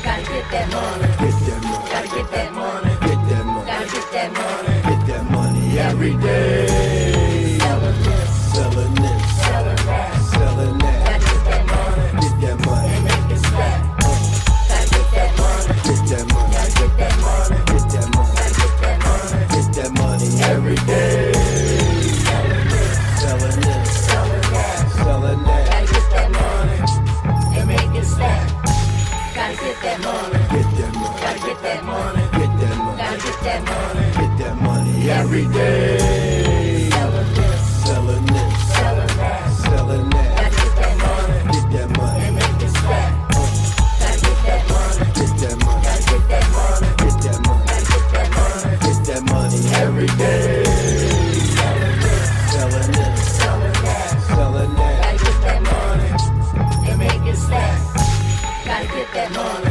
Gotta get that money. Get that money. Gotta get that money. Get that money. Gotta get that money. Get that money every day. Selling this, Selling this, selling that. selling that. Gotta get that money. Get that money. And make it stack. Gotta get that money. Get that money. Gotta get that money. Get that money. Gotta get that money. Get that money every day. Selling this, Selling that. selling that. Gotta get that money. And make it stack. Gotta get that money. Get that money. Gotta get that money. Get that money. Gotta get that money. Get that money every day. Selling this, Selling this, selling that. selling that. Gotta get that money. Get that money. And make it stack. Gotta get that money. Get that money. Gotta get that money. Get that money. Gotta get that money. Get that money every day. Selling this, Selling this, selling that. selling that. Gotta get that money. And make it stack. Gotta get that money.